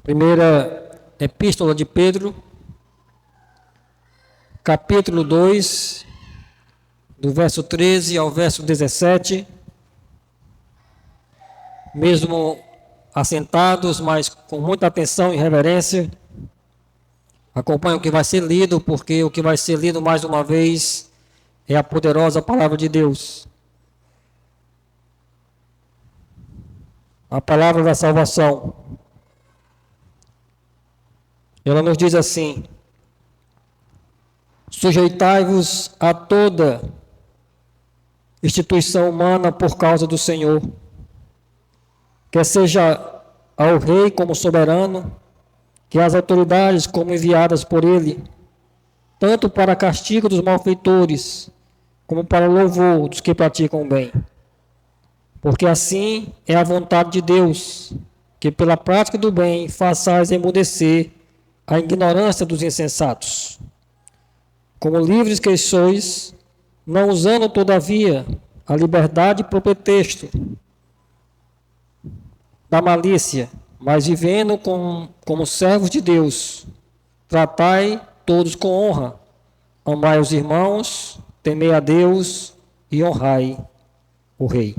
Primeira Epístola de Pedro, capítulo 2, do verso 13 ao verso 17. Mesmo assentados, mas com muita atenção e reverência, acompanhe o que vai ser lido, porque o que vai ser lido mais uma vez é a poderosa palavra de Deus. A palavra da salvação. Ela nos diz assim: sujeitai-vos a toda instituição humana por causa do Senhor, quer seja ao rei como soberano, que as autoridades como enviadas por ele, tanto para castigo dos malfeitores, como para louvor dos que praticam o bem. Porque assim é a vontade de Deus, que pela prática do bem façais emudecer a ignorância dos insensatos. Como livres que sois, não usando todavia a liberdade por pretexto da malícia, mas vivendo como servos de Deus, tratai todos com honra, amai os irmãos, temei a Deus e honrai o Rei.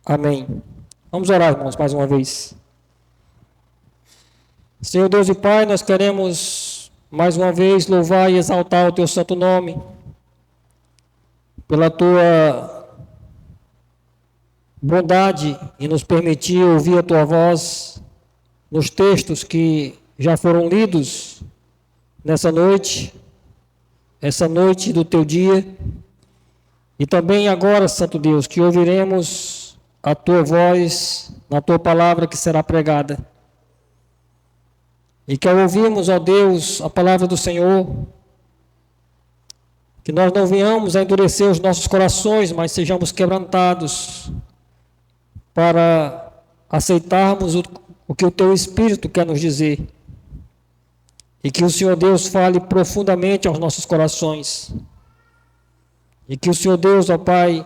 Amém. Vamos orar, irmãos, mais uma vez. Senhor Deus e Pai, nós queremos mais uma vez louvar e exaltar o Teu santo nome, pela Tua bondade em nos permitir ouvir a Tua voz nos textos que já foram lidos nessa noite, essa noite do Teu dia, e também agora, Santo Deus, que ouviremos a Tua voz na Tua palavra que será pregada. E que ao ouvirmos, ó Deus, a palavra do Senhor, que nós não venhamos a endurecer os nossos corações, mas sejamos quebrantados para aceitarmos o que o Teu Espírito quer nos dizer. E que o Senhor Deus fale profundamente aos nossos corações. E que o Senhor Deus, ó Pai,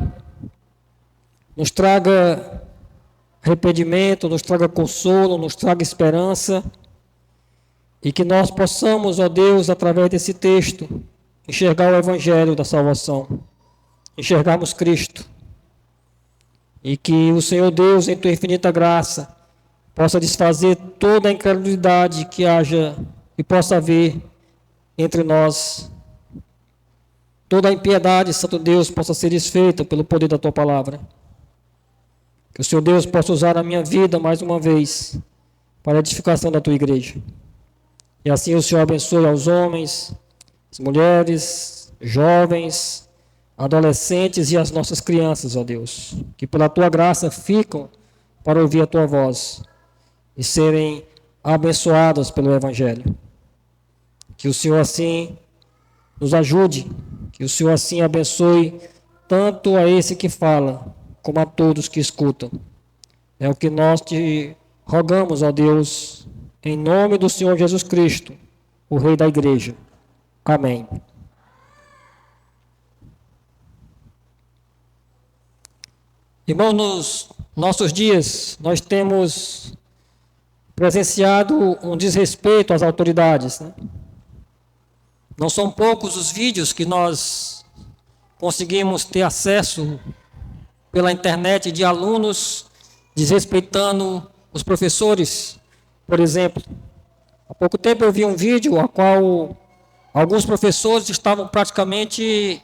nos traga arrependimento, nos traga consolo, nos traga esperança. E que nós possamos, ó Deus, através desse texto, enxergar o Evangelho da salvação, enxergarmos Cristo. E que o Senhor Deus, em Tua infinita graça, possa desfazer toda a incredulidade que haja e possa haver entre nós. Toda a impiedade, Santo Deus, possa ser desfeita pelo poder da Tua palavra. Que o Senhor Deus possa usar a minha vida mais uma vez para a edificação da Tua igreja. E assim o Senhor abençoe aos homens, as mulheres, jovens, adolescentes e as nossas crianças, ó Deus, que pela Tua graça ficam para ouvir a Tua voz e serem abençoadas pelo Evangelho. Que o Senhor assim nos ajude, que o Senhor assim abençoe tanto a esse que fala, como a todos que escutam. É o que nós te rogamos, ó Deus, em nome do Senhor Jesus Cristo, o Rei da Igreja. Amém. Irmãos, nos nossos dias, nós temos presenciado um desrespeito às autoridades, né? Não são poucos os vídeos que nós conseguimos ter acesso pela internet de alunos desrespeitando os professores. Por exemplo, há pouco tempo eu vi um vídeo a qual alguns professores estavam praticamente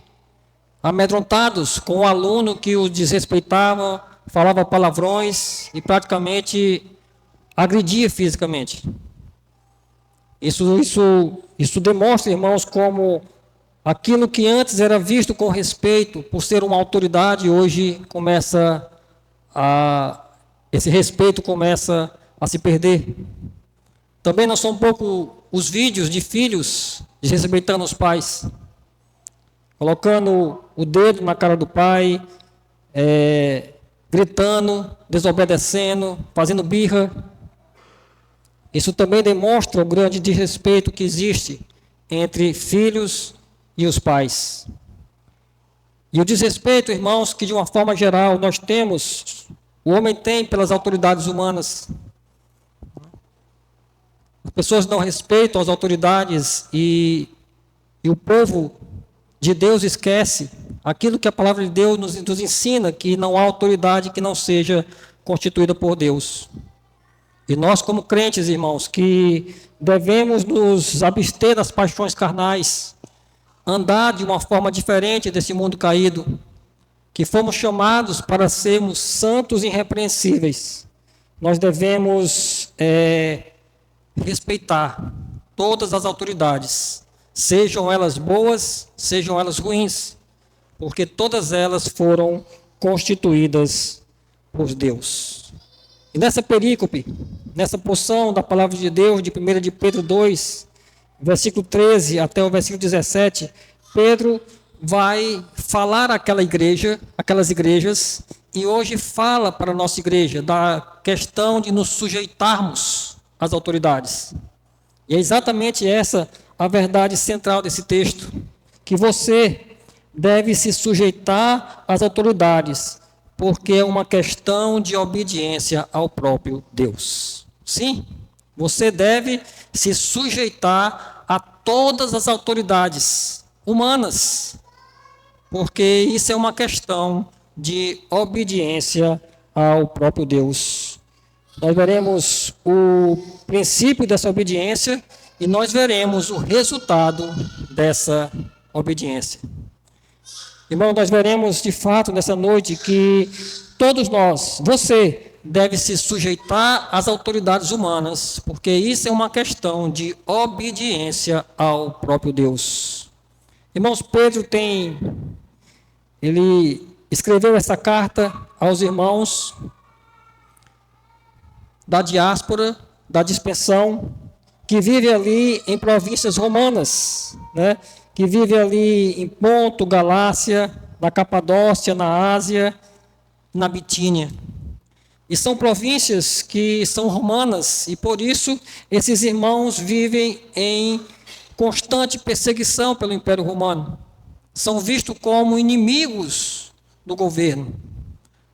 amedrontados com um aluno que os desrespeitava, falava palavrões e praticamente agredia fisicamente. Isso demonstra, irmãos, como aquilo que antes era visto com respeito por ser uma autoridade, hoje esse respeito começa a se perder. Também não são pouco os vídeos de filhos desrespeitando os pais, colocando o dedo na cara do pai, gritando, desobedecendo, fazendo birra. Isso também demonstra o grande desrespeito que existe entre filhos e os pais. E o desrespeito, irmãos, que de uma forma geral nós temos, o homem tem pelas autoridades humanas. pessoas não respeitam as autoridades e o povo de Deus esquece aquilo que a palavra de Deus nos ensina, que não há autoridade que não seja constituída por Deus. E nós, como crentes, irmãos, que devemos nos abster das paixões carnais, andar de uma forma diferente desse mundo caído, que fomos chamados para sermos santos e irrepreensíveis, nós devemos respeitar todas as autoridades, sejam elas boas, sejam elas ruins, porque todas elas foram constituídas por Deus. E nessa perícope, nessa porção da palavra de Deus, de 1 de Pedro 2, versículo 13 até o versículo 17, Pedro vai falar aquelas igrejas, e hoje fala para a nossa igreja da questão de nos sujeitarmos às autoridades. E é exatamente essa a verdade central desse texto, que você deve se sujeitar às autoridades, porque é uma questão de obediência ao próprio Deus. Sim, você deve se sujeitar a todas as autoridades humanas, porque isso é uma questão de obediência ao próprio Deus. Nós veremos o princípio dessa obediência e nós veremos o resultado dessa obediência. Irmão, nós veremos de fato nessa noite que todos nós, você, deve se sujeitar às autoridades humanas, porque isso é uma questão de obediência ao próprio Deus. Irmãos, Pedro ele escreveu essa carta aos irmãos da diáspora, da dispersão, que vive ali em províncias romanas, né? Que vive ali em Ponto, Galácia, na Capadócia, na Ásia, na Bitínia. E são províncias que são romanas, e por isso esses irmãos vivem em constante perseguição pelo Império Romano. São vistos como inimigos do governo.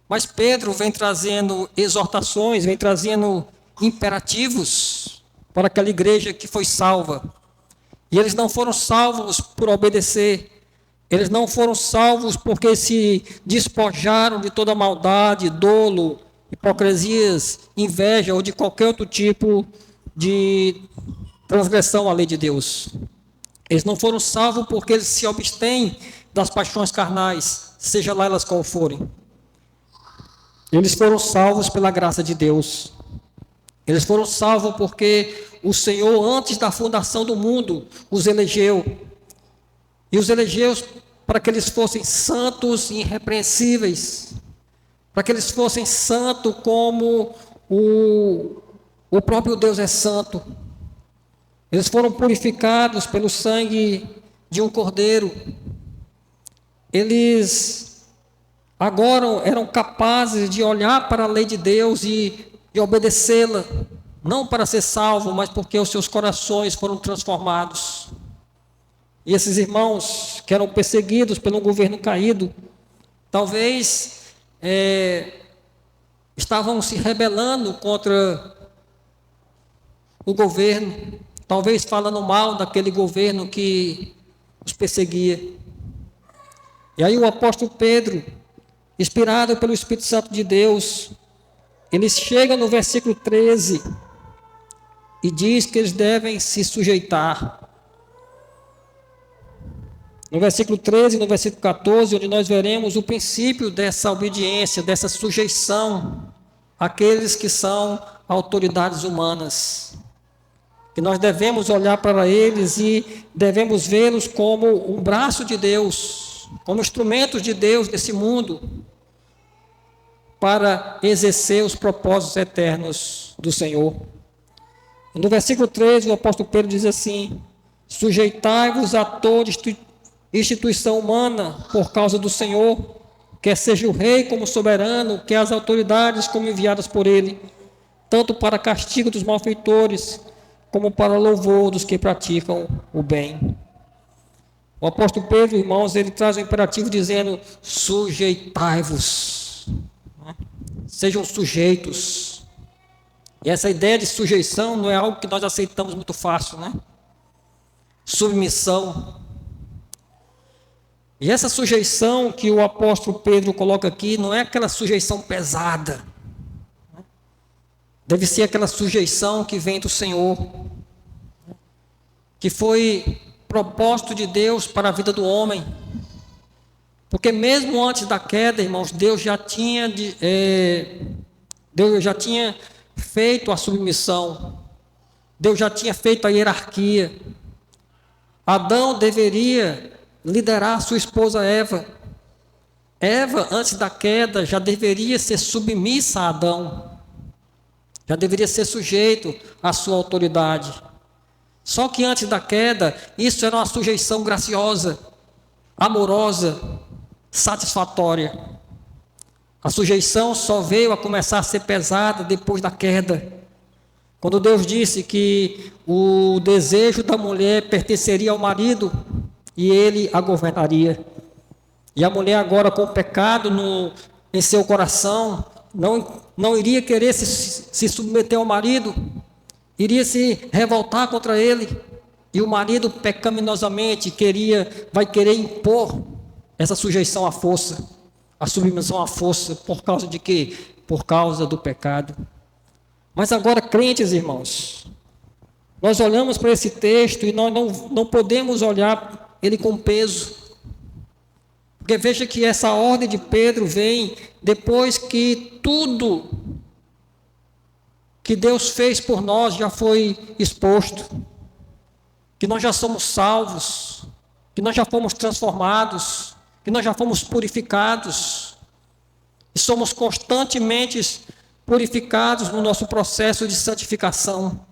Mas Pedro vem trazendo exortações, vem trazendo imperativos para aquela igreja que foi salva. E eles não foram salvos por obedecer. Eles não foram salvos porque se despojaram de toda maldade, dolo, hipocrisias, inveja ou de qualquer outro tipo de transgressão à lei de Deus. Eles não foram salvos porque eles se abstêm das paixões carnais, seja lá elas qual forem. Eles foram salvos pela graça de Deus. Eles foram salvos porque o Senhor, antes da fundação do mundo, os elegeu. E os elegeu para que eles fossem santos e irrepreensíveis. Para que eles fossem santos como o próprio Deus é santo. Eles foram purificados pelo sangue de um cordeiro. Eles agora eram capazes de olhar para a lei de Deus e obedecê-la, não para ser salvo, mas porque os seus corações foram transformados. E esses irmãos que eram perseguidos pelo governo caído, talvez estavam se rebelando contra o governo, talvez falando mal daquele governo que os perseguia. E aí o apóstolo Pedro, inspirado pelo Espírito Santo de Deus, ele chega no versículo 13 e diz que eles devem se sujeitar. No versículo 13 e no versículo 14, onde nós veremos o princípio dessa obediência, dessa sujeição àqueles que são autoridades humanas. Que nós devemos olhar para eles e devemos vê-los como um braço de Deus, como instrumentos de Deus nesse mundo, para exercer os propósitos eternos do Senhor. E no versículo 13, o apóstolo Pedro diz assim: sujeitai-vos a toda instituição humana por causa do Senhor, quer seja o rei como soberano, quer as autoridades como enviadas por ele, tanto para castigo dos malfeitores, como para louvor dos que praticam o bem. O apóstolo Pedro, irmãos, ele traz um imperativo dizendo: sujeitai-vos. Sejam sujeitos. E essa ideia de sujeição não é algo que nós aceitamos muito fácil, né? Submissão. E essa sujeição que o apóstolo Pedro coloca aqui não é aquela sujeição pesada. Deve ser aquela sujeição que vem do Senhor, que foi propósito de Deus para a vida do homem. Porque mesmo antes da queda, irmãos, Deus já tinha feito a submissão. Deus já tinha feito a hierarquia. Adão deveria liderar sua esposa Eva. Eva, antes da queda, já deveria ser submissa a Adão. Já deveria ser sujeito à sua autoridade. Só que antes da queda, isso era uma sujeição graciosa, amorosa, satisfatória. A sujeição só veio a começar a ser pesada depois da queda. Quando Deus disse que o desejo da mulher pertenceria ao marido e ele a governaria. E a mulher agora com o pecado em seu coração, não iria querer se submeter ao marido, iria se revoltar contra ele. E o marido pecaminosamente vai querer impor essa sujeição à força, a submissão à força, por causa de quê? Por causa do pecado. Mas agora, crentes, irmãos, nós olhamos para esse texto e nós não podemos olhar ele com peso. Porque veja que essa ordem de Pedro vem depois que tudo que Deus fez por nós já foi exposto. Que nós já somos salvos, que nós já fomos transformados, que nós já fomos purificados. E somos constantemente purificados no nosso processo de santificação.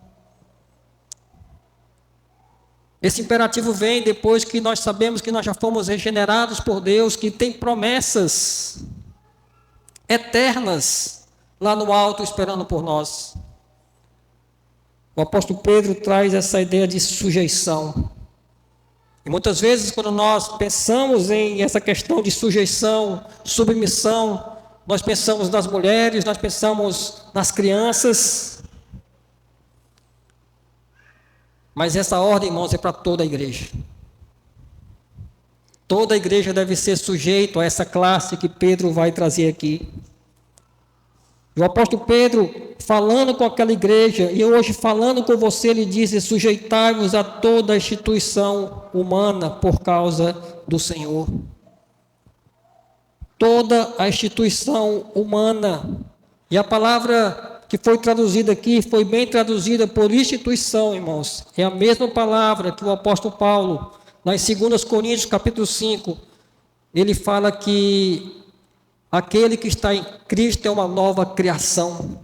Esse imperativo vem depois que nós sabemos que nós já fomos regenerados por Deus, que tem promessas eternas lá no alto esperando por nós. O apóstolo Pedro traz essa ideia de sujeição. E muitas vezes, quando nós pensamos em essa questão de sujeição, submissão, nós pensamos nas mulheres, nós pensamos nas crianças. Mas essa ordem, irmãos, é para toda a igreja. Toda a igreja deve ser sujeita a essa classe que Pedro vai trazer aqui. O apóstolo Pedro, falando com aquela igreja, e hoje falando com você, ele diz: sujeitai-vos a toda a instituição humana por causa do Senhor. Toda a instituição humana. E a palavra que foi traduzida aqui, foi bem traduzida por instituição, irmãos. É a mesma palavra que o apóstolo Paulo, lá em 2 Coríntios, capítulo 5, ele fala que aquele que está em Cristo é uma nova criação.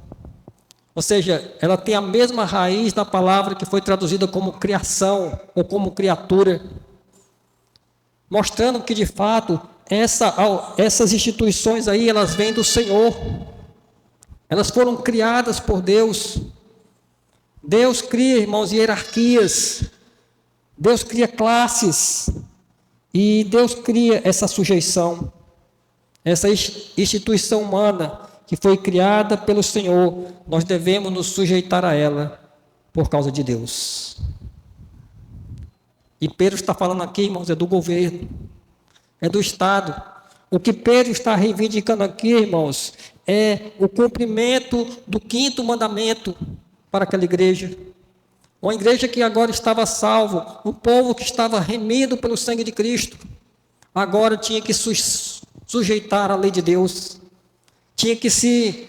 Ou seja, ela tem a mesma raiz da palavra que foi traduzida como criação, ou como criatura. Mostrando que, de fato, essas instituições aí, elas vêm do Senhor. Elas foram criadas por Deus. Deus cria, irmãos, hierarquias. Deus cria classes. E Deus cria essa sujeição. Essa instituição humana que foi criada pelo Senhor. Nós devemos nos sujeitar a ela por causa de Deus. E Pedro está falando aqui, irmãos, é do governo. É do Estado. O que Pedro está reivindicando aqui, irmãos, é o cumprimento do 5º mandamento para aquela igreja. Uma igreja que agora estava salvo, um povo que estava remido pelo sangue de Cristo, agora tinha que sujeitar à lei de Deus, tinha que se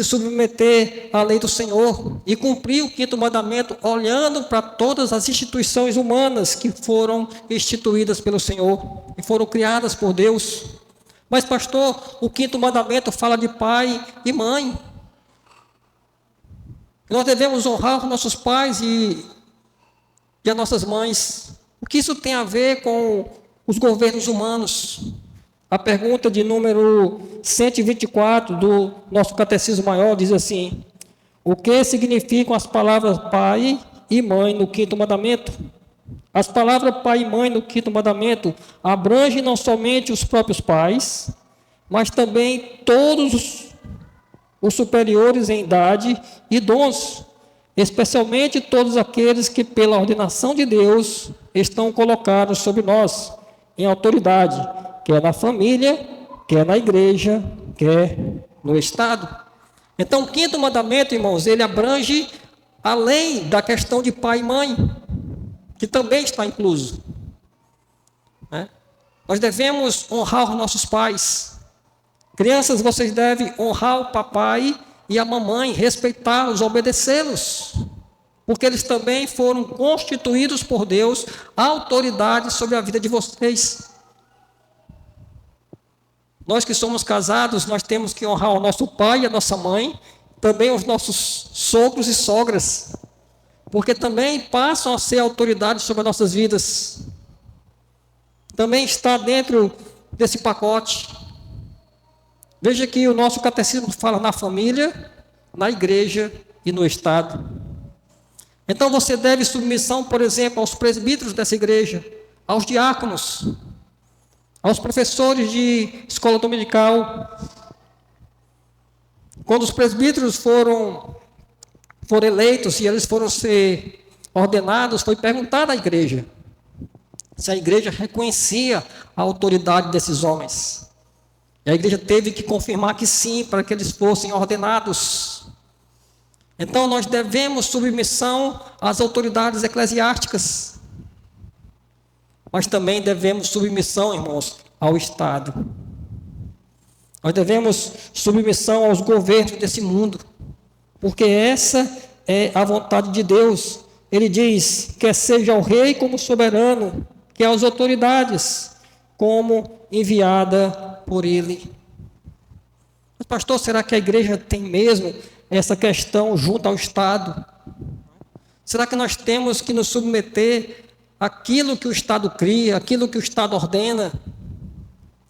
submeter à lei do Senhor e cumprir o 5º mandamento, olhando para todas as instituições humanas que foram instituídas pelo Senhor e foram criadas por Deus. Mas, pastor, o 5º mandamento fala de pai e mãe. Nós devemos honrar os nossos pais e as nossas mães. O que isso tem a ver com os governos humanos? A pergunta de número 124 do nosso Catecismo Maior diz assim: o que significam as palavras pai e mãe no 5º mandamento? As palavras pai e mãe no 5º mandamento abrangem não somente os próprios pais, mas também todos os superiores em idade e dons, especialmente todos aqueles que, pela ordenação de Deus, estão colocados sobre nós, em autoridade, quer na família, quer na igreja, quer no Estado. Então, o quinto mandamento, irmãos, ele abrange além da questão de pai e mãe, que também está incluso, né? Nós devemos honrar os nossos pais. Crianças, vocês devem honrar o papai e a mamãe, respeitá-los, obedecê-los, porque eles também foram constituídos por Deus autoridade sobre a vida de vocês. Nós que somos casados, nós temos que honrar o nosso pai e a nossa mãe, também os nossos sogros e sogras, porque também passam a ser autoridade sobre as nossas vidas. Também está dentro desse pacote. Veja que o nosso catecismo fala na família, na igreja e no Estado. Então você deve submissão, por exemplo, aos presbíteros dessa igreja, aos diáconos, aos professores de escola dominical. Quando os presbíteros foram eleitos e eles foram ser ordenados, foi perguntado à igreja se a igreja reconhecia a autoridade desses homens. E a igreja teve que confirmar que sim, para que eles fossem ordenados. Então nós devemos submissão às autoridades eclesiásticas, mas também devemos submissão, irmãos, ao Estado. Nós devemos submissão aos governos desse mundo, porque essa é a vontade de Deus. Ele diz, quer seja o rei como soberano, que as autoridades como enviada por ele. Mas, pastor, será que a igreja tem mesmo essa questão junto ao Estado? Será que nós temos que nos submeter àquilo que o Estado cria, àquilo que o Estado ordena?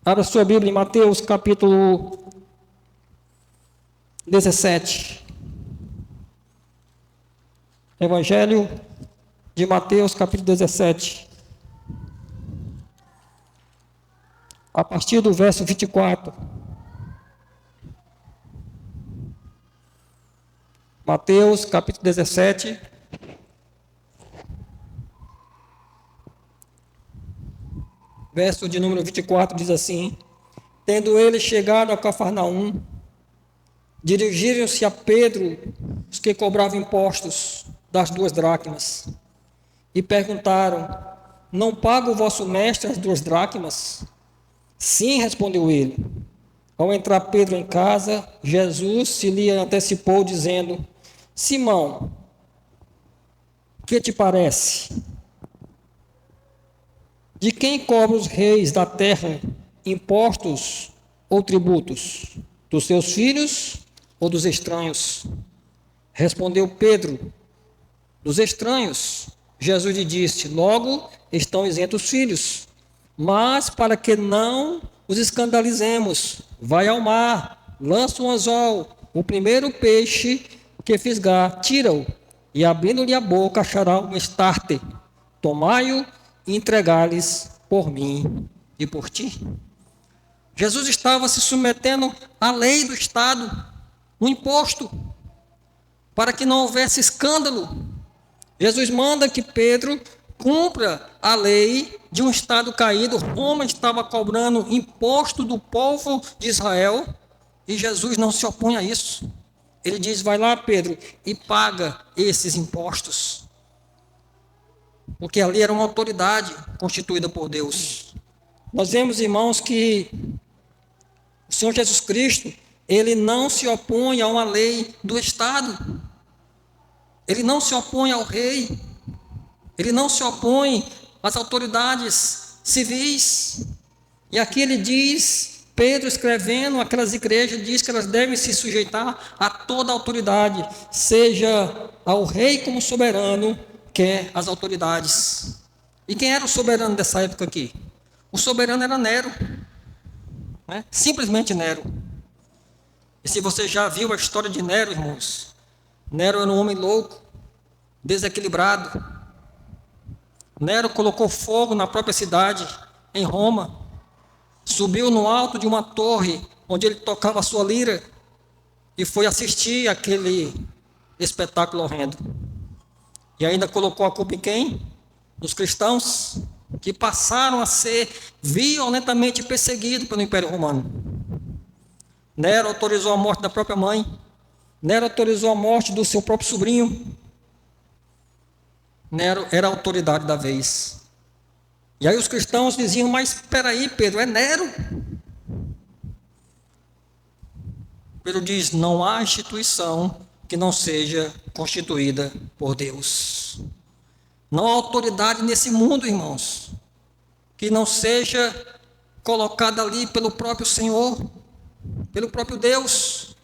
Abra sua Bíblia em Mateus capítulo 17. Evangelho de Mateus capítulo 17. A partir do verso 24. Mateus, capítulo 17. Verso de número 24 diz assim: tendo eles chegado a Cafarnaum, dirigiram-se a Pedro, os que cobravam impostos, das 2 dracmas, e perguntaram: não paga o vosso mestre as 2 dracmas? Sim, respondeu ele. Ao entrar Pedro em casa, Jesus se lhe antecipou, dizendo: Simão, que te parece? De quem cobram os reis da terra impostos ou tributos? Dos seus filhos ou dos estranhos? Respondeu Pedro: dos estranhos. Jesus lhe disse: logo estão isentos os filhos. Mas para que não os escandalizemos, vai ao mar, lança um anzol, o primeiro peixe que fisgar, tira-o, e abrindo-lhe a boca achará um estarte. Tomai-o e entregai-lhes por mim e por ti. Jesus estava se submetendo à lei do Estado, no imposto, para que não houvesse escândalo. Jesus manda que Pedro cumpra a lei de um Estado caído. Roma estava cobrando imposto do povo de Israel e Jesus não se opõe a isso. Ele diz: vai lá, Pedro, e paga esses impostos. Porque ali era uma autoridade constituída por Deus. Nós vemos, irmãos, que o Senhor Jesus Cristo, ele não se opõe a uma lei do Estado. Ele não se opõe ao rei. Ele não se opõe às autoridades civis. E aqui ele diz, Pedro escrevendo aquelas igrejas, diz que elas devem se sujeitar a toda a autoridade, seja ao rei como soberano, quer as autoridades. E quem era o soberano dessa época aqui? O soberano era Nero, né? Simplesmente Nero. E se você já viu a história de Nero, irmãos, Nero era um homem louco, desequilibrado. Nero colocou fogo na própria cidade, em Roma. Subiu no alto de uma torre, onde ele tocava a sua lira. e foi assistir aquele espetáculo horrendo. E ainda colocou a culpa em quem? Nos cristãos, que passaram a ser violentamente perseguidos pelo Império Romano. Nero autorizou a morte da própria mãe. Nero autorizou a morte do seu próprio sobrinho. Nero era a autoridade da vez. E aí os cristãos diziam, mas espera aí, Pedro, é Nero. Pedro diz, não há instituição que não seja constituída por Deus. Não há autoridade nesse mundo, irmãos, que não seja colocada ali pelo próprio Senhor, pelo próprio Deus.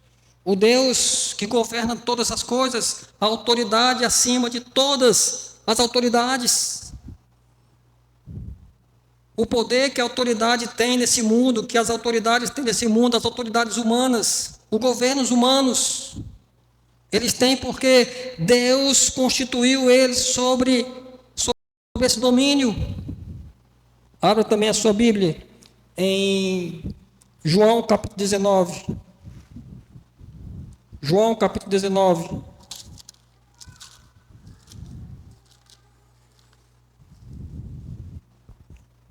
O Deus que governa todas as coisas, a autoridade acima de todas as autoridades. O poder que a autoridade tem nesse mundo, que as autoridades têm nesse mundo, as autoridades humanas, os governos humanos, eles têm porque Deus constituiu eles sobre esse domínio. Abra também a sua Bíblia em João capítulo 19. João capítulo 19.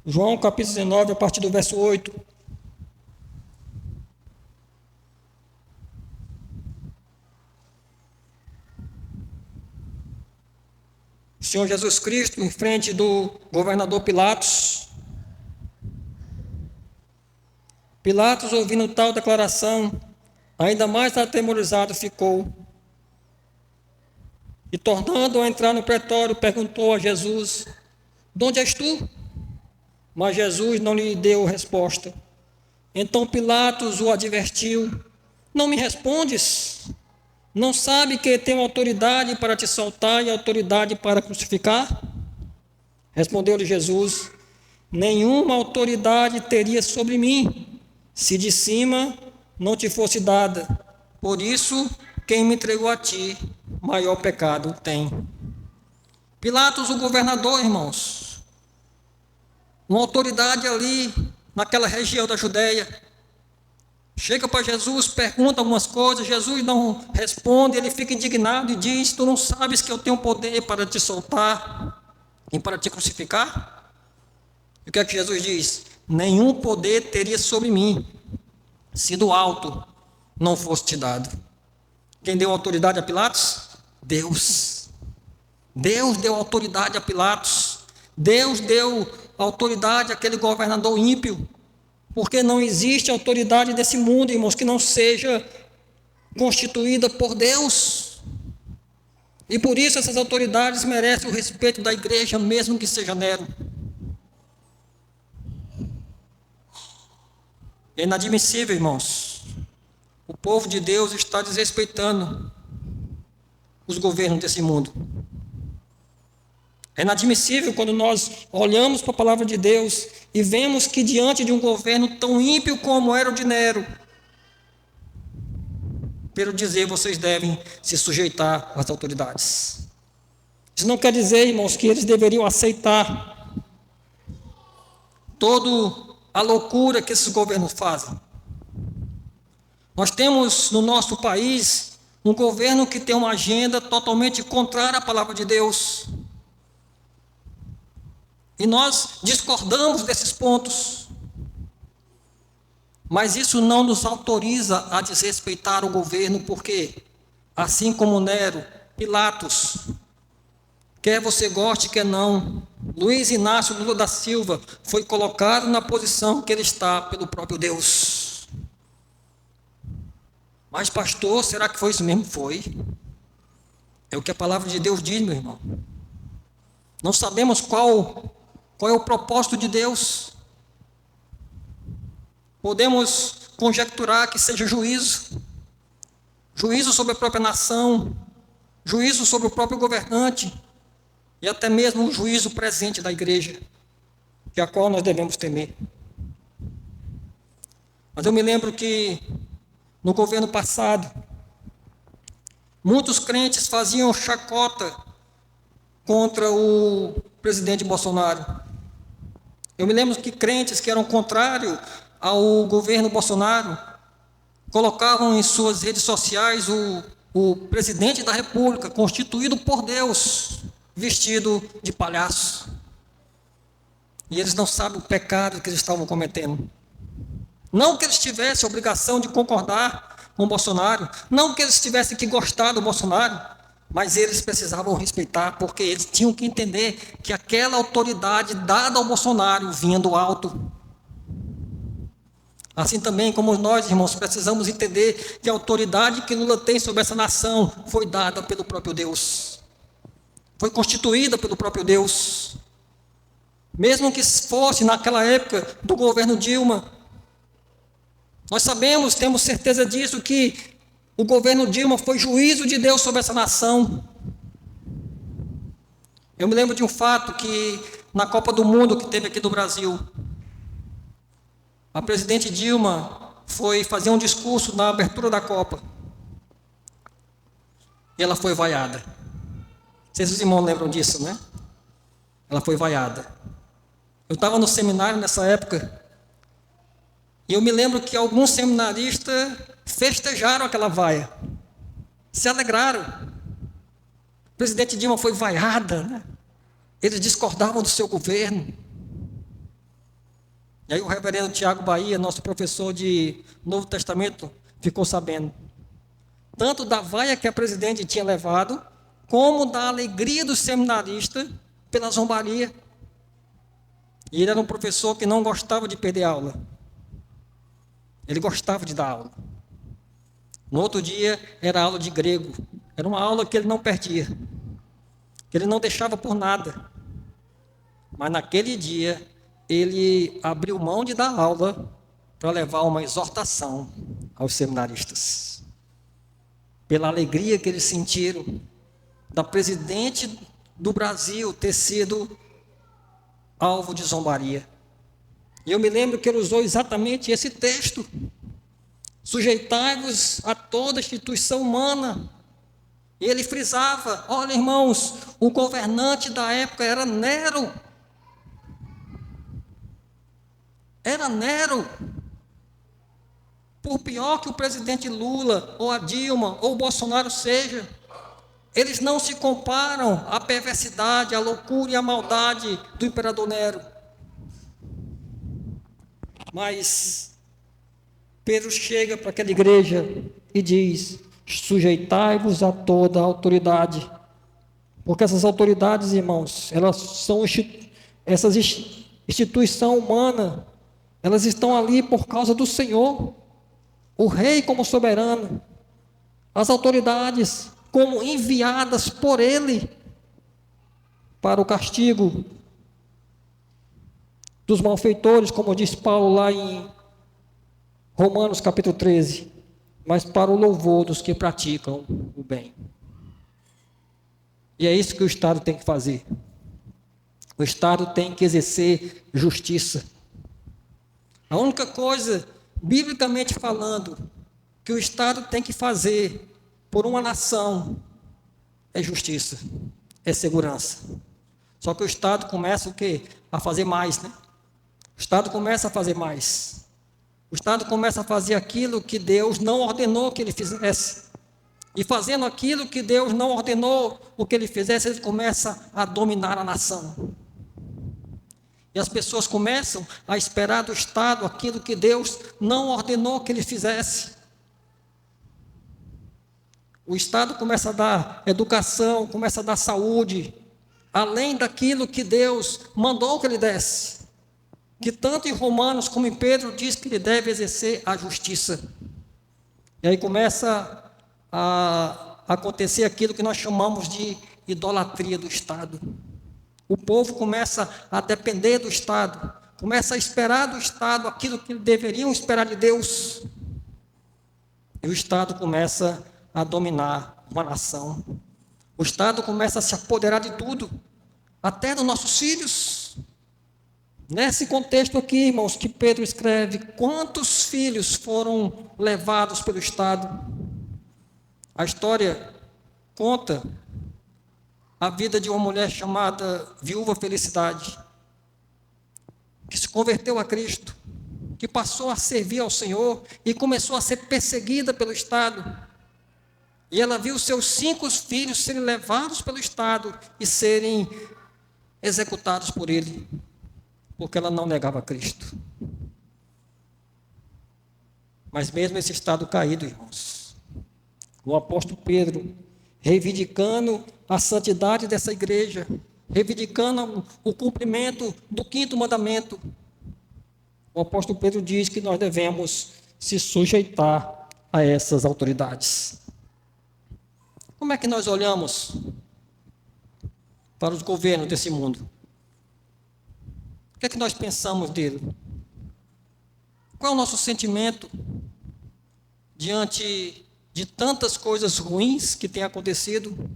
João capítulo 19, a partir do verso 8. O Senhor Jesus Cristo, em frente do governador Pilatos. Pilatos, ouvindo tal declaração, ainda mais atemorizado ficou. E tornando a entrar no pretório, perguntou a Jesus, de onde és tu? Mas Jesus não lhe deu resposta. Então Pilatos o advertiu, não me respondes? Não sabe que tenho autoridade para te soltar e autoridade para crucificar? Respondeu-lhe Jesus, nenhuma autoridade teria sobre mim, se de cima não te fosse dada. Por isso, quem me entregou a ti, maior pecado tem. Pilatos, o governador, irmãos, uma autoridade ali, naquela região da Judéia, chega para Jesus, pergunta algumas coisas, Jesus não responde, ele fica indignado e diz, tu não sabes que eu tenho poder para te soltar e para te crucificar? E o que é que Jesus diz? Nenhum poder teria sobre mim, se do alto não fosse te dado. Quem deu autoridade a Pilatos? Deus. Deus deu autoridade a Pilatos. Deus deu autoridade àquele governador ímpio. Porque não existe autoridade desse mundo, irmãos, que não seja constituída por Deus. E por isso essas autoridades merecem o respeito da igreja, mesmo que seja Nero. É inadmissível, irmãos. O povo de Deus está desrespeitando os governos desse mundo. É inadmissível quando nós olhamos para a palavra de Deus e vemos que diante de um governo tão ímpio como era o de Nero, pelo dizer, vocês devem se sujeitar às autoridades. Isso não quer dizer, irmãos, que eles deveriam aceitar toda a loucura que esses governos fazem. Nós temos no nosso país um governo que tem uma agenda totalmente contrária à palavra de Deus. E nós discordamos desses pontos. Mas isso não nos autoriza a desrespeitar o governo, porque, assim como Nero, Pilatos, quer você goste, quer não, Luiz Inácio Lula da Silva foi colocado na posição que ele está pelo próprio Deus. Mas pastor, será que foi isso mesmo? Foi. É o que a palavra de Deus diz, meu irmão. Não sabemos qual é o propósito de Deus. Podemos conjecturar que seja juízo. Juízo sobre a própria nação, juízo sobre o próprio governante, e até mesmo o juízo presente da igreja, que a qual nós devemos temer. Mas eu me lembro que no governo passado, muitos crentes faziam chacota contra o presidente Bolsonaro. Eu me lembro que crentes que eram contrários ao governo Bolsonaro colocavam em suas redes sociais o presidente da República, constituído por Deus, vestido de palhaço. E eles não sabem o pecado que eles estavam cometendo. Não que eles tivessem a obrigação de concordar com o Bolsonaro, não que eles tivessem que gostar do Bolsonaro, mas eles precisavam respeitar, porque eles tinham que entender que aquela autoridade dada ao Bolsonaro vinha do alto. Assim também como nós, irmãos, precisamos entender que a autoridade que Lula tem sobre essa nação foi dada pelo próprio Deus. Foi constituída pelo próprio Deus. Mesmo que fosse naquela época do governo Dilma, nós sabemos, temos certeza disso, que o governo Dilma foi juízo de Deus sobre essa nação. Eu me lembro de um fato que na Copa do Mundo que teve aqui no Brasil, a presidente Dilma foi fazer um discurso na abertura da Copa. E ela foi vaiada. Vocês, os irmãos, lembram disso, né? Ela foi vaiada. Eu estava no seminário nessa época, e eu me lembro que alguns seminaristas festejaram aquela vaia, se alegraram. O presidente Dilma foi vaiada, né? Eles discordavam do seu governo. E aí o reverendo Tiago Bahia, nosso professor de Novo Testamento, ficou sabendo. Tanto da vaia que a presidente tinha levado, como da alegria do seminarista pela zombaria. E ele era um professor que não gostava de perder aula. Ele gostava de dar aula. No outro dia, era aula de grego. Era uma aula que ele não perdia. Que ele não deixava por nada. Mas naquele dia, ele abriu mão de dar aula para levar uma exortação aos seminaristas. Pela alegria que eles sentiram da presidente do Brasil ter sido alvo de zombaria. E eu me lembro que ele usou exatamente esse texto. Sujeitai-vos a toda instituição humana. E ele frisava, olha, irmãos, o governante da época era Nero. Era Nero. Por pior que o presidente Lula, ou a Dilma, ou o Bolsonaro seja, eles não se comparam à perversidade, à loucura e à maldade do imperador Nero. Mas Pedro chega para aquela igreja e diz, sujeitai-vos a toda a autoridade. Porque essas autoridades, irmãos, elas são essas instituição humana, elas estão ali por causa do Senhor, o rei como soberano, as autoridades como enviadas por ele para o castigo dos malfeitores, como diz Paulo lá em Romanos capítulo 13, mas para o louvor dos que praticam o bem. E é isso que o Estado tem que fazer. O Estado tem que exercer justiça. A única coisa, biblicamente falando, que o Estado tem que fazer por uma nação é justiça, é segurança. Só que o Estado começa o quê? A fazer mais, né? O Estado começa a fazer mais. O Estado começa a fazer aquilo que Deus não ordenou que ele fizesse. E fazendo aquilo que Deus não ordenou o que ele fizesse, ele começa a dominar a nação. E as pessoas começam a esperar do Estado aquilo que Deus não ordenou que ele fizesse. O Estado começa a dar educação, começa a dar saúde, além daquilo que Deus mandou que ele desse. Que tanto em Romanos como em Pedro diz que ele deve exercer a justiça. E aí começa a acontecer aquilo que nós chamamos de idolatria do Estado. O povo começa a depender do Estado, começa a esperar do Estado aquilo que deveriam esperar de Deus. E o Estado começa a dominar uma nação. O Estado começa a se apoderar de tudo, até dos nossos filhos. Nesse contexto aqui, irmãos, que Pedro escreve, quantos filhos foram levados pelo Estado? A história conta a vida de uma mulher chamada Viúva Felicidade, que se converteu a Cristo. que passou a servir ao Senhor e começou a ser perseguida pelo Estado. E ela viu seus 5 filhos serem levados pelo Estado e serem executados por ele, porque ela não negava Cristo. Mas mesmo esse Estado caído, irmãos, o apóstolo Pedro, reivindicando a santidade dessa igreja, reivindicando o cumprimento do 5º mandamento, o apóstolo Pedro diz que nós devemos se sujeitar a essas autoridades. Como é que nós olhamos para os governos desse mundo? O que é que nós pensamos dele? Qual é o nosso sentimento diante de tantas coisas ruins que têm acontecido,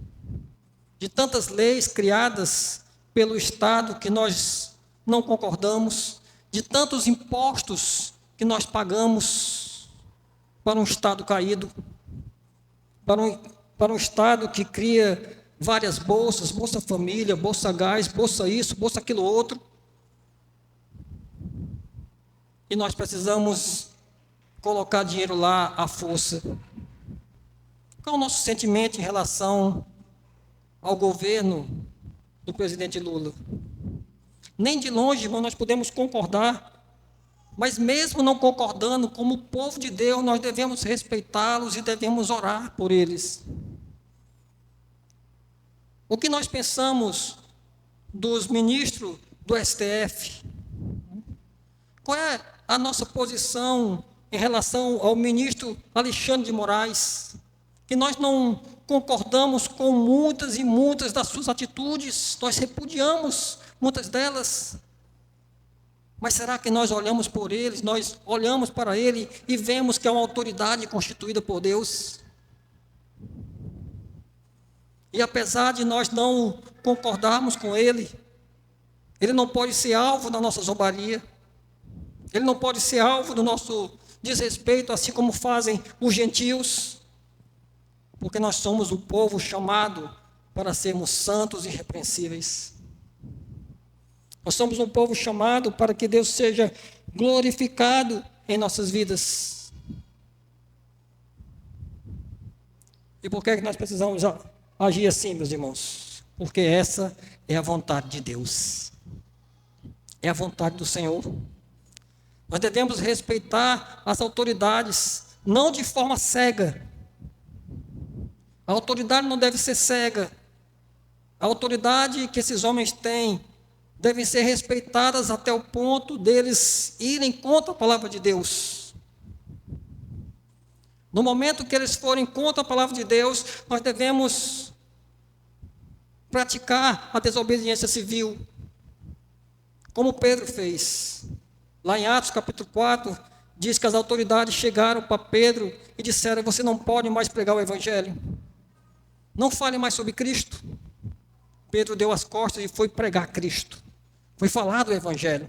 de tantas leis criadas pelo Estado que nós não concordamos, de tantos impostos que nós pagamos para um Estado caído, para um Estado que cria várias bolsas, Bolsa Família, Bolsa Gás, Bolsa isso, Bolsa aquilo outro. E nós precisamos colocar dinheiro lá à força. Qual é o nosso sentimento em relação ao governo do presidente Lula? Nem de longe, irmão, nós podemos concordar, mas mesmo não concordando, como povo de Deus, nós devemos respeitá-los e devemos orar por eles. O que nós pensamos dos ministros do STF? Qual é a nossa posição em relação ao ministro Alexandre de Moraes? Que nós não concordamos com muitas e muitas das suas atitudes, nós repudiamos muitas delas. Mas será que nós olhamos por eles, nós olhamos para ele e vemos que é uma autoridade constituída por Deus? E apesar de nós não concordarmos com ele, ele não pode ser alvo da nossa zombaria, ele não pode ser alvo do nosso desrespeito, assim como fazem os gentios, porque nós somos o povo chamado para sermos santos e irrepreensíveis. Nós somos um povo chamado para que Deus seja glorificado em nossas vidas. E por que é que nós precisamos agir assim, meus irmãos? Porque essa é a vontade de Deus. É a vontade do Senhor. Nós devemos respeitar as autoridades, não de forma cega. A autoridade não deve ser cega. A autoridade que esses homens têm devem ser respeitadas até o ponto deles irem contra a palavra de Deus. No momento que eles forem contra a palavra de Deus, nós devemos praticar a desobediência civil, como Pedro fez. Lá em Atos capítulo 4, diz que as autoridades chegaram para Pedro e disseram: você não pode mais pregar o evangelho, não fale mais sobre Cristo. Pedro deu as costas e foi pregar Cristo, foi falar do evangelho.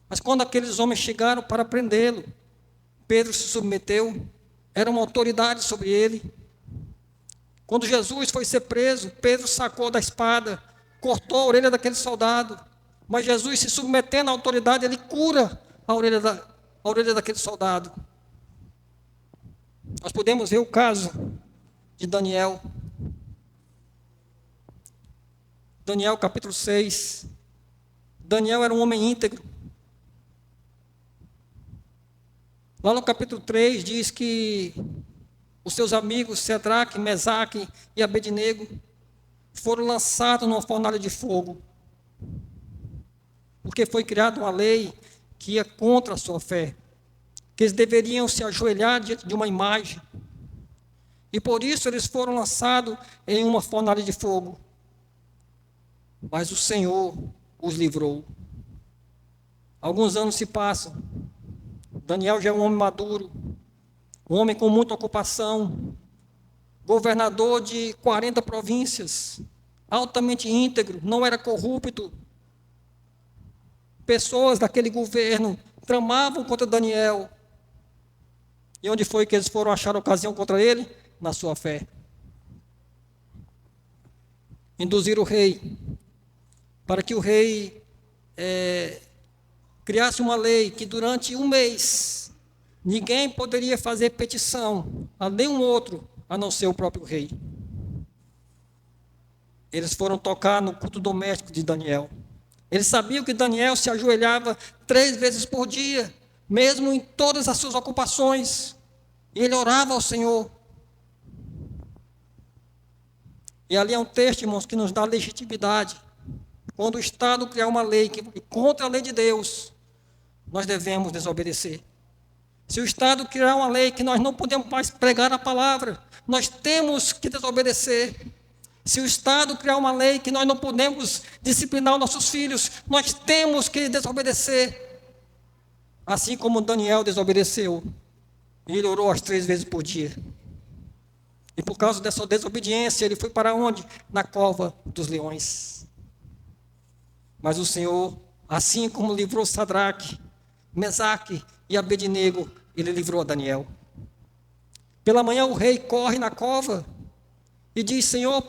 Mas quando aqueles homens chegaram para prendê-lo, Pedro se submeteu, era uma autoridade sobre ele. Quando Jesus foi ser preso, Pedro sacou da espada, cortou a orelha daquele soldado. Mas Jesus, se submetendo à autoridade, ele cura a orelha daquele soldado. Nós podemos ver o caso de Daniel. Daniel capítulo 6. Daniel era um homem íntegro. Lá no capítulo 3 diz que os seus amigos Sadraque, Mesaque e Abednego foram lançados numa fornalha de fogo, porque foi criada uma lei que ia contra a sua fé, que eles deveriam se ajoelhar diante de uma imagem, e por isso eles foram lançados em uma fornalha de fogo. Mas o Senhor os livrou. Alguns anos se passam, Daniel já é um homem maduro, um homem com muita ocupação, governador de 40 províncias, altamente íntegro, não era corrupto. Pessoas daquele governo tramavam contra Daniel. E onde foi que eles foram achar ocasião contra ele? Na sua fé. Induzir o rei, para que o rei criasse uma lei que durante um mês ninguém poderia fazer petição a nenhum outro, a não ser o próprio rei. Eles foram tocar no culto doméstico de Daniel. Eles sabiam que Daniel se ajoelhava 3 vezes por dia, mesmo em todas as suas ocupações. E ele orava ao Senhor. E ali é um texto, irmãos, que nos dá legitimidade. Quando o Estado criar uma lei que é contra a lei de Deus, nós devemos desobedecer. Se o Estado criar uma lei que nós não podemos mais pregar a palavra, nós temos que desobedecer. Se o Estado criar uma lei que nós não podemos disciplinar os nossos filhos, nós temos que desobedecer. Assim como Daniel desobedeceu. E ele orou as 3 vezes por dia. E por causa dessa desobediência, ele foi para onde? Na cova dos leões. Mas o Senhor, assim como livrou Sadraque, Mesaque e Abednego, ele livrou a Daniel. Pela manhã o rei corre na cova e diz: Senhor,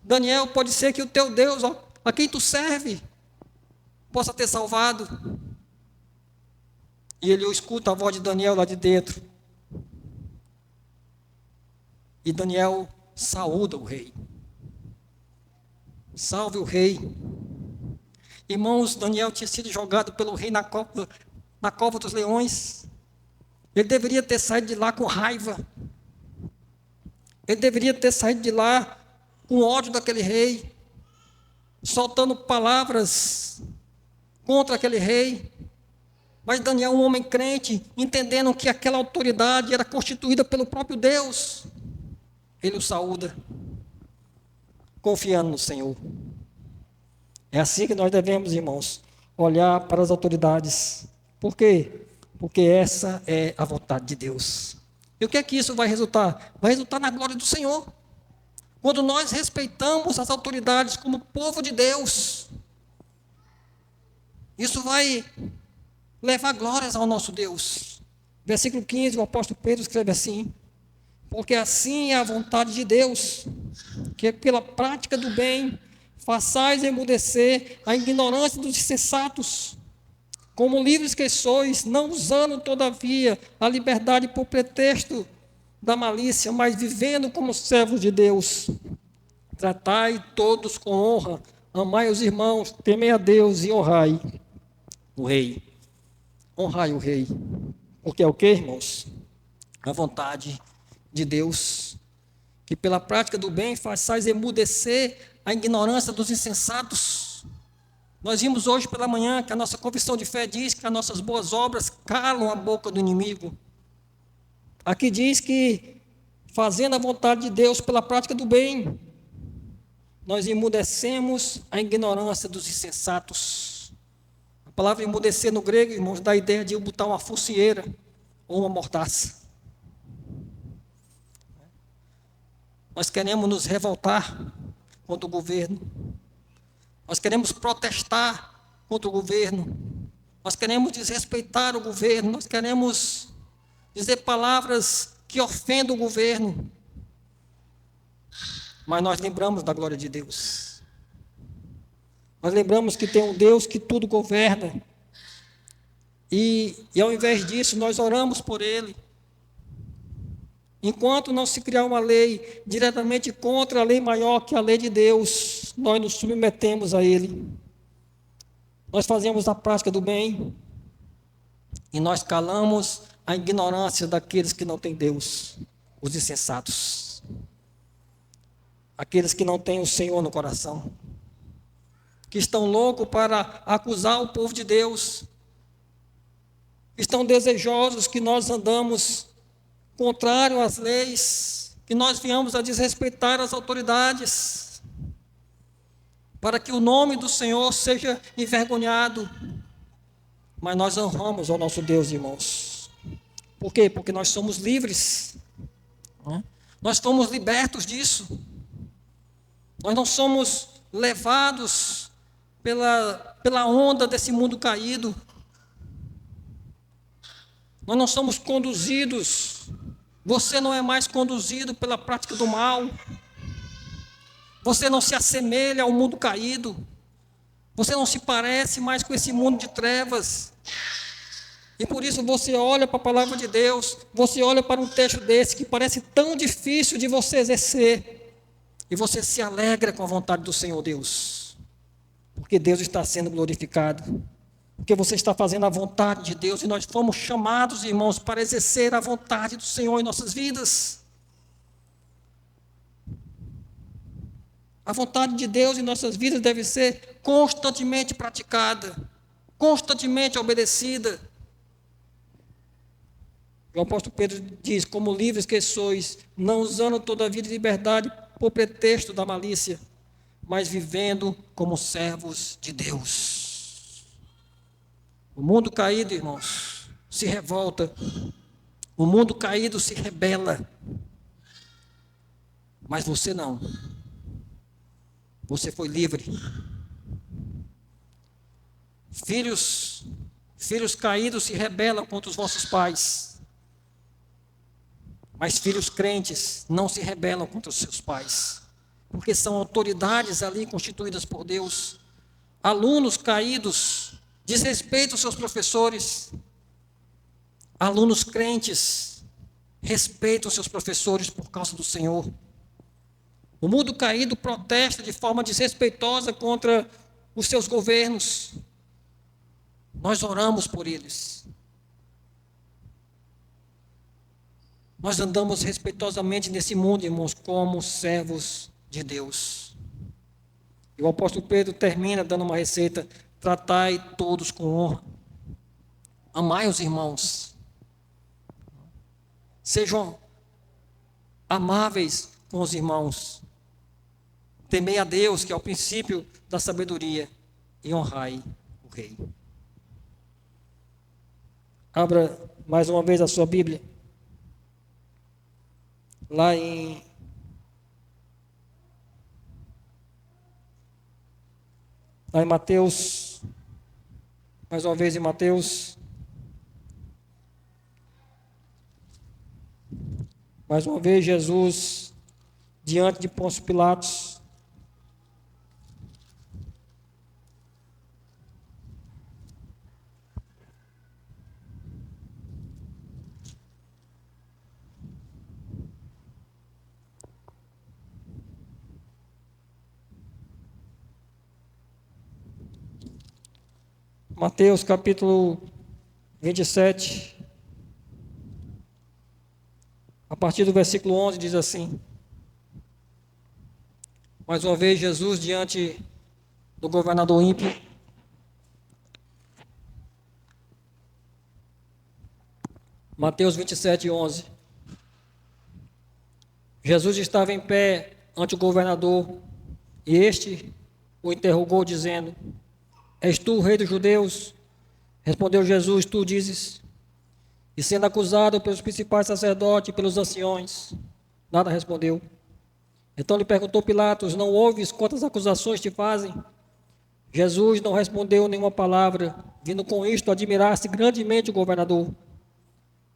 Daniel, pode ser que o teu Deus, a quem tu serve, possa ter salvado. E ele escuta a voz de Daniel lá de dentro. E Daniel saúda o rei. Salve o rei. Irmãos, Daniel tinha sido jogado pelo rei na cova dos leões. Ele deveria ter saído de lá com raiva. Ele deveria ter saído de lá com ódio daquele rei, soltando palavras contra aquele rei. Mas Daniel, um homem crente, entendendo que aquela autoridade era constituída pelo próprio Deus, ele o saúda, confiando no Senhor. É assim que nós devemos, irmãos, olhar para as autoridades. Por quê? Porque essa é a vontade de Deus. E o que é que isso vai resultar? Vai resultar na glória do Senhor. Quando nós respeitamos as autoridades como povo de Deus, isso vai levar glórias ao nosso Deus. Versículo 15, o apóstolo Pedro escreve assim: porque assim é a vontade de Deus, que pela prática do bem façais emudecer a ignorância dos insensatos, como livres que sois, não usando todavia a liberdade por pretexto da malícia, mas vivendo como servos de Deus. Tratai todos com honra, amai os irmãos, temei a Deus e honrai o rei. Honrai o rei. Porque é o que, irmãos? A vontade de Deus, que pela prática do bem façais emudecer a ignorância dos insensatos. Nós vimos hoje pela manhã que a nossa confissão de fé diz que as nossas boas obras calam a boca do inimigo. Aqui diz que, fazendo a vontade de Deus pela prática do bem, nós emudecemos a ignorância dos insensatos. A palavra emudecer no grego, irmãos, dá a ideia de botar uma focinheira ou uma mordaça. Nós queremos nos revoltar contra o governo. Nós queremos protestar contra o governo. Nós queremos desrespeitar o governo. Nós queremos dizer palavras que ofendam o governo. Mas nós lembramos da glória de Deus. Nós lembramos que tem um Deus que tudo governa. E ao invés disso, nós oramos por Ele. Enquanto não se criar uma lei diretamente contra a lei maior que a lei de Deus, nós nos submetemos a Ele. Nós fazemos a prática do bem e nós calamos a ignorância daqueles que não têm Deus, os insensatos, aqueles que não têm o Senhor no coração, que estão loucos para acusar o povo de Deus, estão desejosos que nós andamos contrário às leis, que nós venhamos a desrespeitar as autoridades, para que o nome do Senhor seja envergonhado. Mas nós honramos ao nosso Deus, irmãos. Por quê? Porque nós somos livres. Nós fomos libertos disso. Nós não somos levados pela onda desse mundo caído. Nós não somos conduzidos. Você não é mais conduzido pela prática do mal. Você não se assemelha ao mundo caído. Você não se parece mais com esse mundo de trevas. E por isso você olha para a palavra de Deus, você olha para um texto desse que parece tão difícil de você exercer, e você se alegra com a vontade do Senhor Deus, porque Deus está sendo glorificado, porque você está fazendo a vontade de Deus, e nós fomos chamados, irmãos, para exercer a vontade do Senhor em nossas vidas. A vontade de Deus em nossas vidas deve ser constantemente praticada, constantemente obedecida. O apóstolo Pedro diz: como livres que sois, não usando toda a vida de liberdade por pretexto da malícia, mas vivendo como servos de Deus. O mundo caído, irmãos, se revolta. O mundo caído se rebela. Mas você não. Você foi livre. Filhos caídos se rebelam contra os vossos pais. Mas filhos crentes não se rebelam contra os seus pais, porque são autoridades ali constituídas por Deus. Alunos caídos desrespeitam seus professores. Alunos crentes respeitam seus professores por causa do Senhor. O mundo caído protesta de forma desrespeitosa contra os seus governos. Nós oramos por eles. Nós andamos respeitosamente nesse mundo, irmãos, como servos de Deus. E o apóstolo Pedro termina dando uma receita: tratai todos com honra. Amai os irmãos. Sejam amáveis com os irmãos. Temei a Deus, que é o princípio da sabedoria, e honrai o rei. Abra mais uma vez a sua Bíblia. Lá em Mateus, mais uma vez em Mateus, mais uma vez Jesus, diante de Pôncio Pilatos, Mateus capítulo 27, a partir do versículo 11, diz assim: mais uma vez Jesus diante do governador ímpio. Mateus 27, 11. Jesus estava em pé ante o governador, e este o interrogou, dizendo: és tu o rei dos judeus? Respondeu Jesus: tu dizes. E sendo acusado pelos principais sacerdotes e pelos anciões, nada respondeu. Então lhe perguntou Pilatos: não ouves quantas acusações te fazem? Jesus não respondeu nenhuma palavra, vindo com isto admirar-se grandemente o governador.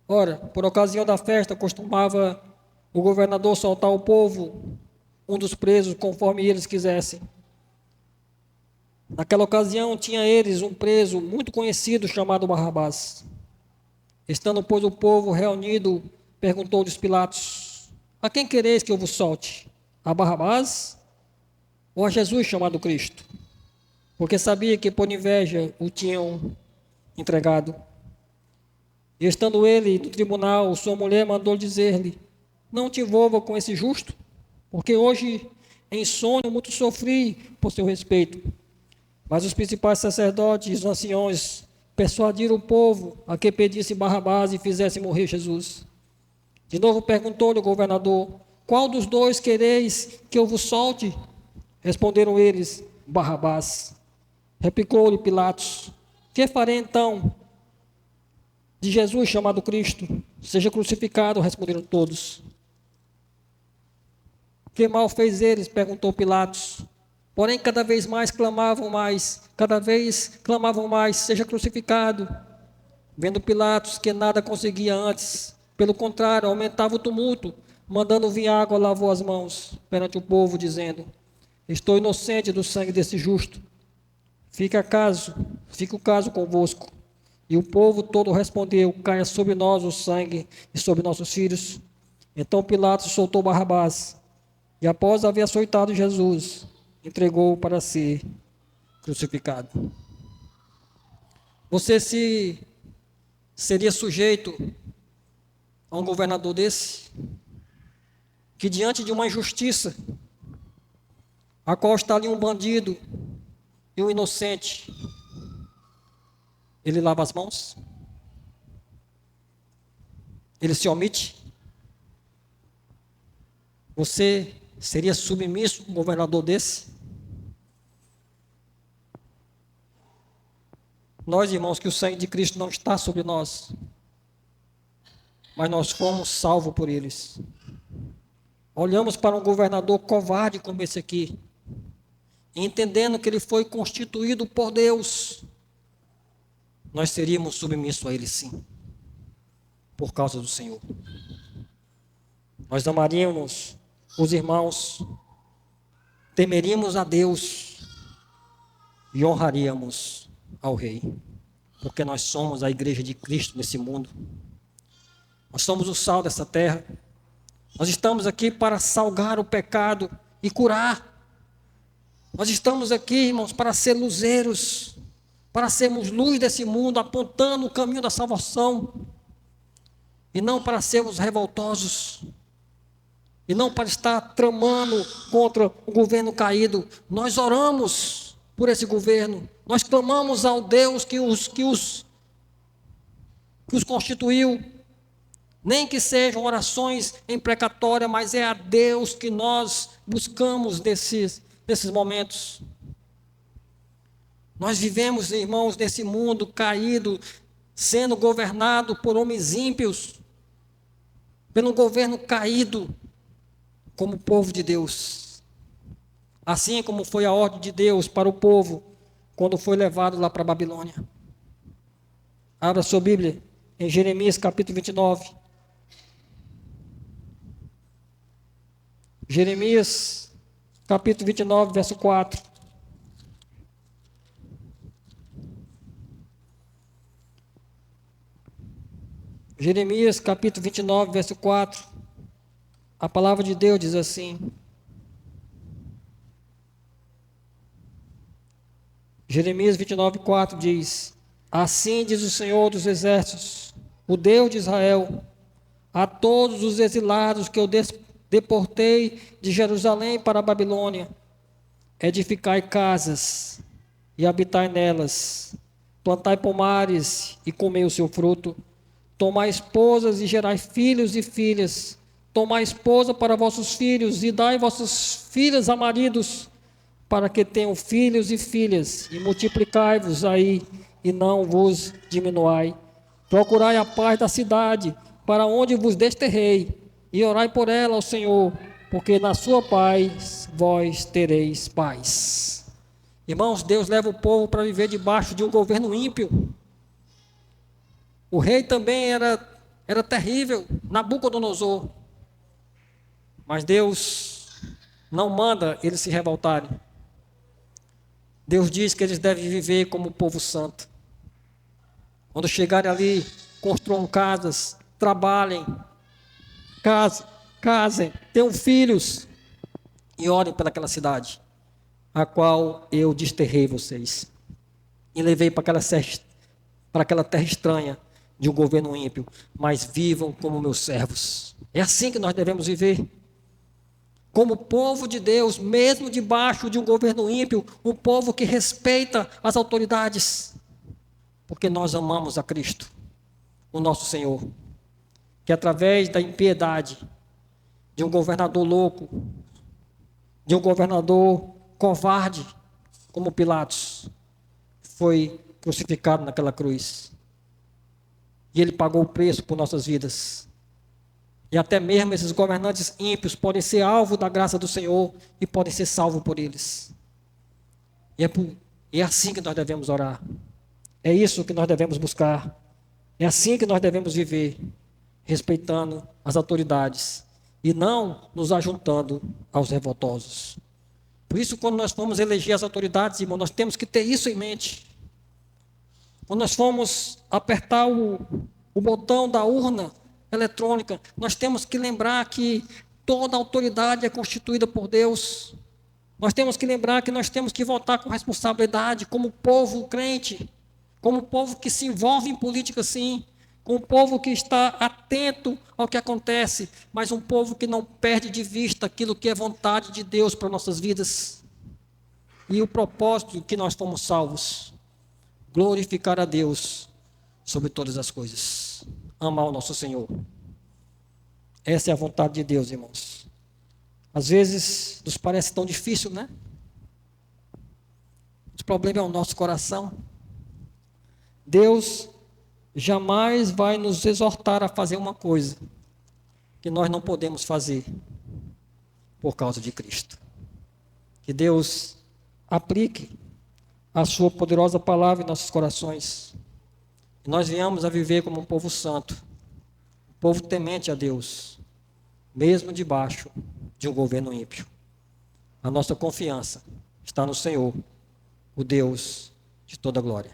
Ora, por ocasião da festa, costumava o governador soltar ao povo um dos presos, conforme eles quisessem. Naquela ocasião, tinha eles um preso muito conhecido, chamado Barrabás. Estando, pois, o povo reunido, perguntou-lhes Pilatos: a quem quereis que eu vos solte? A Barrabás ou a Jesus, chamado Cristo? Porque sabia que por inveja o tinham entregado. E estando ele no tribunal, sua mulher mandou dizer-lhe: não te envolva com esse justo, porque hoje em sonho muito sofri por seu respeito. Mas os principais sacerdotes e os anciões persuadiram o povo a que pedisse Barrabás e fizesse morrer Jesus. De novo perguntou-lhe o governador: qual dos dois quereis que eu vos solte? Responderam eles: Barrabás. Replicou-lhe Pilatos: que farei então de Jesus, chamado Cristo? Seja crucificado, responderam todos. Que mal fez eles? Perguntou Pilatos. Porém, cada vez clamavam mais, seja crucificado. Vendo Pilatos que nada conseguia antes, pelo contrário, aumentava o tumulto, mandando vir água, lavou as mãos perante o povo, dizendo: estou inocente do sangue desse justo. Fica o caso convosco. E o povo todo respondeu: caia sobre nós o sangue e sobre nossos filhos. Então Pilatos soltou Barrabás, e após haver açoitado Jesus, entregou-o para ser crucificado. Você seria sujeito a um governador desse, que diante de uma injustiça, a qual está ali um bandido e um inocente, ele lava as mãos? Ele se omite? Você seria submisso a um governador desse? Nós, irmãos, que o sangue de Cristo não está sobre nós, mas nós fomos salvos por eles. Olhamos para um governador covarde como esse aqui, entendendo que ele foi constituído por Deus, nós seríamos submissos a ele sim, por causa do Senhor. Nós amaríamos os irmãos, temeríamos a Deus e honraríamos ao Rei, porque nós somos a igreja de Cristo nesse mundo. Nós somos o sal dessa terra. Nós estamos aqui para salgar o pecado e curar. Nós estamos aqui, irmãos, para ser luzeiros, para sermos luz desse mundo, apontando o caminho da salvação, e não para sermos revoltosos, e não para estar tramando contra o governo caído. Nós oramos por esse governo, nós clamamos ao Deus que os constituiu, nem que sejam orações imprecatórias, mas é a Deus que nós buscamos nesses momentos. Nós vivemos, irmãos, nesse mundo caído, sendo governado por homens ímpios, pelo governo caído, como povo de Deus. Assim como foi a ordem de Deus para o povo, quando foi levado lá para a Babilônia. Abra sua Bíblia, em Jeremias capítulo 29. Jeremias capítulo 29, verso 4. Jeremias capítulo 29, verso 4. A palavra de Deus diz assim. Jeremias 29, 4 diz: assim diz o Senhor dos Exércitos, o Deus de Israel, a todos os exilados que eu deportei de Jerusalém para a Babilônia: edificai casas e habitai nelas, plantai pomares e comei o seu fruto, tomai esposas e gerai filhos e filhas, tomai esposa para vossos filhos e dai vossas filhas a maridos, para que tenham filhos e filhas, e multiplicai-vos aí, e não vos diminuai. Procurai a paz da cidade, para onde vos desterrei, e orai por ela ao Senhor, porque na sua paz vós tereis paz. Irmãos, Deus leva o povo para viver debaixo de um governo ímpio. O rei também era terrível, Nabucodonosor. Mas Deus não manda eles se revoltarem. Deus diz que eles devem viver como povo santo. Quando chegarem ali, construam casas, trabalhem, casem, tenham filhos e orem pelaquela cidade, a qual eu desterrei vocês e levei para aquela terra estranha de um governo ímpio, mas vivam como meus servos. É assim que nós devemos viver. Como povo de Deus, mesmo debaixo de um governo ímpio, um povo que respeita as autoridades, porque nós amamos a Cristo, o nosso Senhor, que através da impiedade de um governador louco, de um governador covarde, como Pilatos, foi crucificado naquela cruz. E ele pagou o preço por nossas vidas. E até mesmo esses governantes ímpios podem ser alvo da graça do Senhor e podem ser salvos por eles. E é assim que nós devemos orar. É isso que nós devemos buscar. É assim que nós devemos viver, respeitando as autoridades e não nos ajuntando aos revoltosos. Por isso, quando nós formos eleger as autoridades, irmão, nós temos que ter isso em mente. Quando nós formos apertar o botão da urna eletrônica, nós temos que lembrar que toda autoridade é constituída por Deus. Nós temos que lembrar que nós temos que votar com responsabilidade, como povo crente, como povo que se envolve em política, sim, como povo que está atento ao que acontece, mas um povo que não perde de vista aquilo que é vontade de Deus para nossas vidas. E o propósito que nós fomos salvos: glorificar a Deus sobre todas as coisas, amar o nosso Senhor. Essa é a vontade de Deus, irmãos. Às vezes nos parece tão difícil, né? O problema é o nosso coração. Deus jamais vai nos exortar a fazer uma coisa que nós não podemos fazer por causa de Cristo. Que Deus aplique a sua poderosa palavra em nossos corações. E nós venhamos a viver como um povo santo, um povo temente a Deus, mesmo debaixo de um governo ímpio. A nossa confiança está no Senhor, o Deus de toda glória.